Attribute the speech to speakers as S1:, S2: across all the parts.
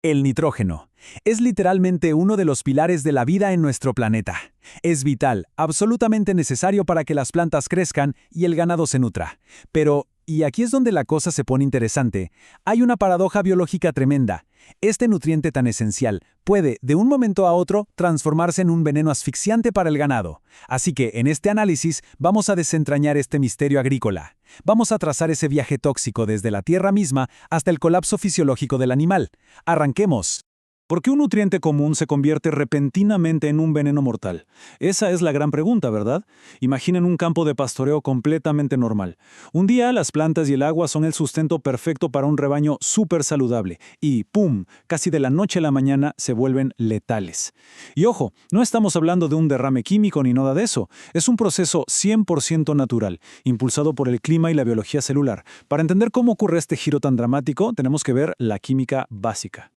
S1: El nitrógeno. Es literalmente uno de los pilares de la vida en nuestro planeta. Es vital, absolutamente necesario para que las plantas crezcan y el ganado se nutra. Pero, y aquí es donde la cosa se pone interesante, hay una paradoja biológica tremenda. Este nutriente tan esencial puede, de un momento a otro, transformarse en un veneno asfixiante para el ganado. Así que, en este análisis, vamos a desentrañar este misterio agrícola. Vamos a trazar ese viaje tóxico desde la tierra misma hasta el colapso fisiológico del animal. ¡Arranquemos!
S2: ¿Por qué un nutriente común se convierte repentinamente en un veneno mortal? Esa es la gran pregunta, ¿verdad? Imaginen un campo de pastoreo completamente normal. Un día las plantas y el agua son el sustento perfecto para un rebaño súper saludable y ¡pum!, casi de la noche a la mañana se vuelven letales. Y ojo, no estamos hablando de un derrame químico ni nada de eso. Es un proceso 100% natural, impulsado por el clima y la biología celular. Para entender cómo ocurre este giro tan dramático, tenemos que ver la química básica.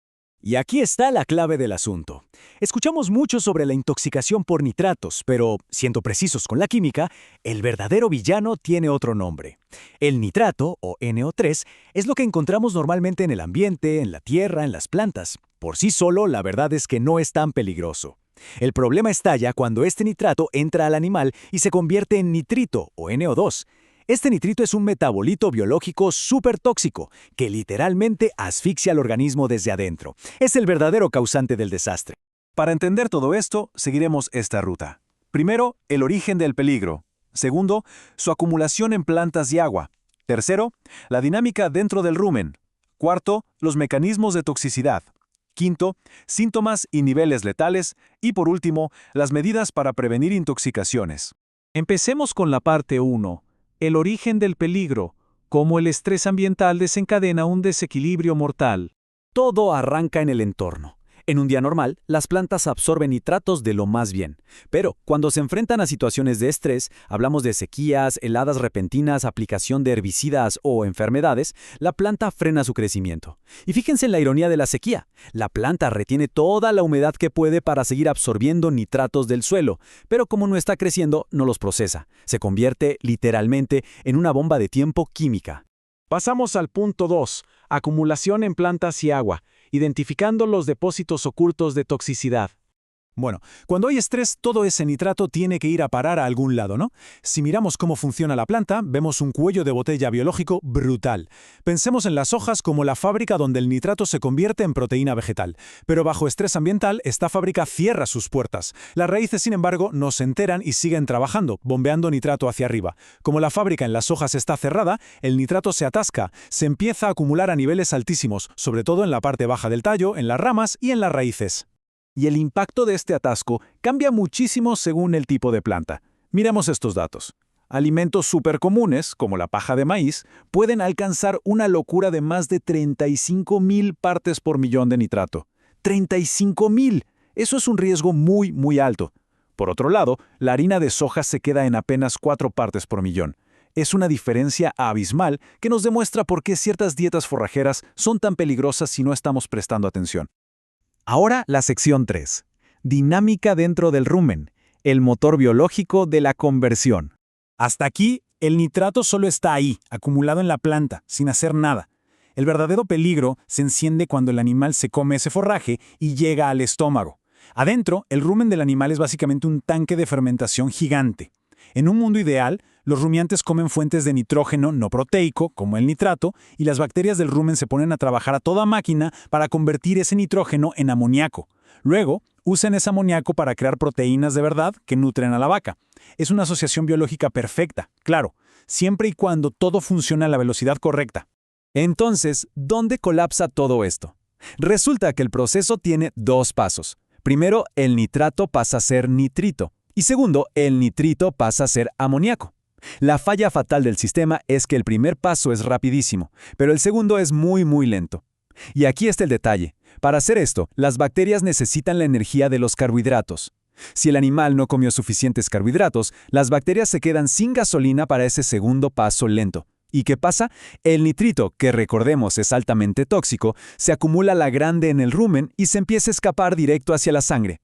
S3: Y aquí está la clave del asunto. Escuchamos mucho sobre la intoxicación por nitratos, pero, siendo precisos con la química, el verdadero villano tiene otro nombre. El nitrato, o NO3, es lo que encontramos normalmente en el ambiente, en la tierra, en las plantas. Por sí solo, la verdad es que no es tan peligroso. El problema estalla cuando este nitrato entra al animal y se convierte en nitrito, o NO2. Este nitrito es un metabolito biológico súper tóxico que literalmente asfixia al organismo desde adentro. Es el verdadero causante del desastre.
S2: Para entender todo esto, seguiremos esta ruta. Primero, el origen del peligro. Segundo, su acumulación en plantas y agua. Tercero, la dinámica dentro del rumen. Cuarto, los mecanismos de toxicidad. Quinto, síntomas y niveles letales. Y por último, las medidas para prevenir intoxicaciones. Empecemos con la parte 1. El origen del peligro, cómo el estrés ambiental desencadena un desequilibrio mortal.
S3: Todo arranca en el entorno. En un día normal, las plantas absorben nitratos de lo más bien. Pero cuando se enfrentan a situaciones de estrés, hablamos de sequías, heladas repentinas, aplicación de herbicidas o enfermedades, la planta frena su crecimiento. Y fíjense en la ironía de la sequía. La planta retiene toda la humedad que puede para seguir absorbiendo nitratos del suelo, pero como no está creciendo, no los procesa. Se convierte, literalmente, en una bomba de tiempo química.
S2: Pasamos al punto 2, acumulación en plantas y agua, identificando los depósitos ocultos de toxicidad.
S1: Bueno, cuando hay estrés, todo ese nitrato tiene que ir a parar a algún lado, ¿no? Si miramos cómo funciona la planta, vemos un cuello de botella biológico brutal. Pensemos en las hojas como la fábrica donde el nitrato se convierte en proteína vegetal. Pero bajo estrés ambiental, esta fábrica cierra sus puertas. Las raíces, sin embargo, no se enteran y siguen trabajando, bombeando nitrato hacia arriba. Como la fábrica en las hojas está cerrada, el nitrato se atasca, se empieza a acumular a niveles altísimos, sobre todo en la parte baja del tallo, en las ramas y en las raíces. Y el impacto de este atasco cambia muchísimo según el tipo de planta. Miremos estos datos. Alimentos súper comunes, como la paja de maíz, pueden alcanzar una locura de más de 35,000 partes por millón de nitrato. ¡35,000! Eso es un riesgo muy, muy alto. Por otro lado, la harina de soja se queda en apenas 4 partes por millón. Es una diferencia abismal que nos demuestra por qué ciertas dietas forrajeras son tan peligrosas si no estamos prestando atención. Ahora la sección 3. Dinámica dentro del rumen, el motor biológico de la conversión. Hasta aquí, el nitrato solo está ahí, acumulado en la planta, sin hacer nada. El verdadero peligro se enciende cuando el animal se come ese forraje y llega al estómago. Adentro, el rumen del animal es básicamente un tanque de fermentación gigante. En un mundo ideal, los rumiantes comen fuentes de nitrógeno no proteico, como el nitrato, y las bacterias del rumen se ponen a trabajar a toda máquina para convertir ese nitrógeno en amoníaco. Luego, usan ese amoníaco para crear proteínas de verdad que nutren a la vaca. Es una asociación biológica perfecta, claro, siempre y cuando todo funciona a la velocidad correcta. Entonces, ¿dónde colapsa todo esto? Resulta que el proceso tiene 2 pasos. Primero, el nitrato pasa a ser nitrito. Y segundo, el nitrito pasa a ser amoníaco. La falla fatal del sistema es que el primer paso es rapidísimo, pero el segundo es muy, muy lento. Y aquí está el detalle. Para hacer esto, las bacterias necesitan la energía de los carbohidratos. Si el animal no comió suficientes carbohidratos, las bacterias se quedan sin gasolina para ese segundo paso lento. ¿Y qué pasa? El nitrito, que recordemos es altamente tóxico, se acumula a la grande en el rumen y se empieza a escapar directo hacia la sangre.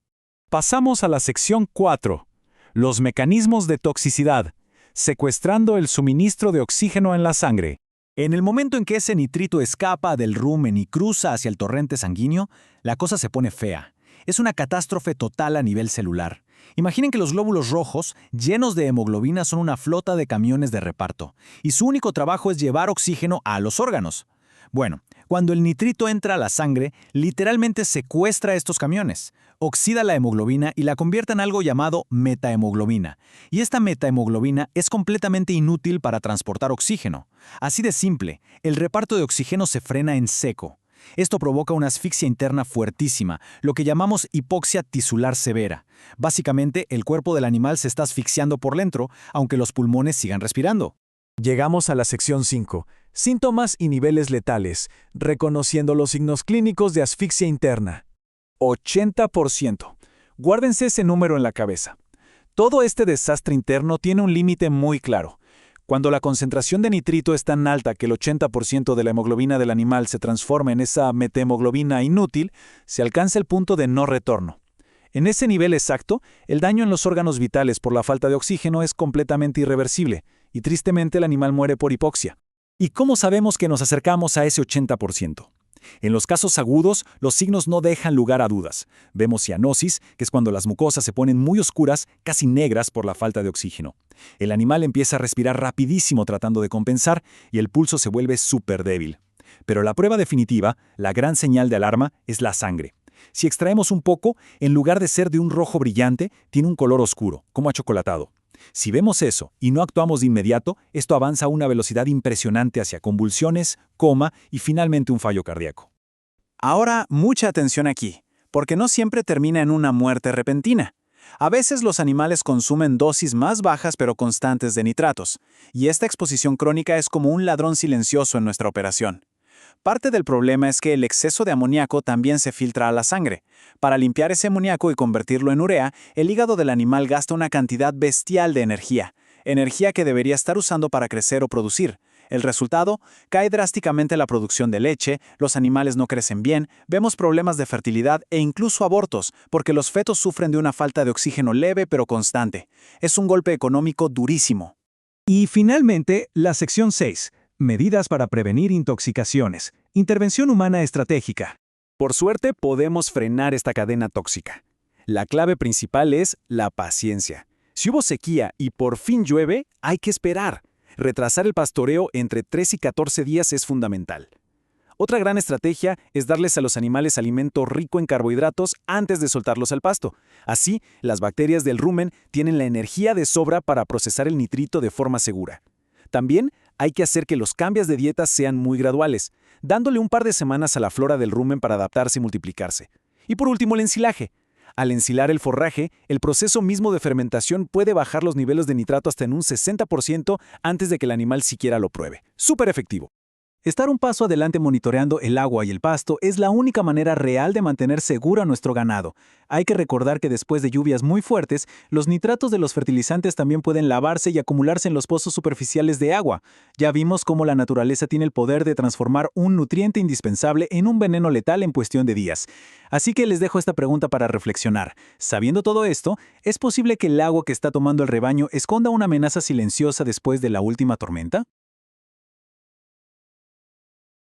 S1: Pasamos a la sección 4. Los mecanismos de toxicidad, secuestrando el suministro de oxígeno en la sangre.
S3: En el momento en que ese nitrito escapa del rumen y cruza hacia el torrente sanguíneo, la cosa se pone fea. Es una catástrofe total a nivel celular. Imaginen que los glóbulos rojos, llenos de hemoglobina, son una flota de camiones de reparto, y su único trabajo es llevar oxígeno a los órganos. Bueno, cuando el nitrito entra a la sangre, literalmente secuestra estos camiones, oxida la hemoglobina y la convierte en algo llamado metahemoglobina. Y esta metahemoglobina es completamente inútil para transportar oxígeno. Así de simple, el reparto de oxígeno se frena en seco. Esto provoca una asfixia interna fuertísima, lo que llamamos hipoxia tisular severa. Básicamente, el cuerpo del animal se está asfixiando por dentro, aunque los pulmones sigan respirando.
S1: Llegamos a la sección 5. Síntomas y niveles letales, reconociendo los signos clínicos de asfixia interna. 80%. Guárdense ese número en la cabeza. Todo este desastre interno tiene un límite muy claro. Cuando la concentración de nitrito es tan alta que el 80% de la hemoglobina del animal se transforma en esa metahemoglobina inútil, se alcanza el punto de no retorno. En ese nivel exacto, el daño en los órganos vitales por la falta de oxígeno es completamente irreversible, y tristemente el animal muere por hipoxia. ¿Y cómo sabemos que nos acercamos a ese 80%? En los casos agudos, los signos no dejan lugar a dudas. Vemos cianosis, que es cuando las mucosas se ponen muy oscuras, casi negras por la falta de oxígeno. El animal empieza a respirar rapidísimo tratando de compensar y el pulso se vuelve súper débil. Pero la prueba definitiva, la gran señal de alarma, es la sangre. Si extraemos un poco, en lugar de ser de un rojo brillante, tiene un color oscuro, como achocolatado. Si vemos eso y no actuamos de inmediato, esto avanza a una velocidad impresionante hacia convulsiones, coma y finalmente un fallo cardíaco.
S2: Ahora, mucha atención aquí, porque no siempre termina en una muerte repentina. A veces los animales consumen dosis más bajas pero constantes de nitratos, y esta exposición crónica es como un ladrón silencioso en nuestra operación. Parte del problema es que el exceso de amoníaco también se filtra a la sangre. Para limpiar ese amoníaco y convertirlo en urea, el hígado del animal gasta una cantidad bestial de energía que debería estar usando para crecer o producir. El resultado, cae drásticamente la producción de leche, los animales no crecen bien, vemos problemas de fertilidad e incluso abortos, porque los fetos sufren de una falta de oxígeno leve pero constante. Es un golpe económico durísimo.
S1: Y finalmente, la sección 6. Medidas para prevenir intoxicaciones. Intervención humana estratégica. Por suerte, podemos frenar esta cadena tóxica. La clave principal es la paciencia. Si hubo sequía y por fin llueve, hay que esperar. Retrasar el pastoreo entre 3 y 14 días es fundamental. Otra gran estrategia es darles a los animales alimento rico en carbohidratos antes de soltarlos al pasto. Así, las bacterias del rumen tienen la energía de sobra para procesar el nitrito de forma segura. También hay que hacer que los cambios de dieta sean muy graduales, dándole un par de semanas a la flora del rumen para adaptarse y multiplicarse. Y por último, el ensilaje. Al ensilar el forraje, el proceso mismo de fermentación puede bajar los niveles de nitrato hasta en un 60% antes de que el animal siquiera lo pruebe. ¡Súper efectivo! Estar un paso adelante monitoreando el agua y el pasto es la única manera real de mantener seguro a nuestro ganado. Hay que recordar que después de lluvias muy fuertes, los nitratos de los fertilizantes también pueden lavarse y acumularse en los pozos superficiales de agua. Ya vimos cómo la naturaleza tiene el poder de transformar un nutriente indispensable en un veneno letal en cuestión de días. Así que les dejo esta pregunta para reflexionar. Sabiendo todo esto, ¿es posible que el agua que está tomando el rebaño esconda una amenaza silenciosa después de la última tormenta?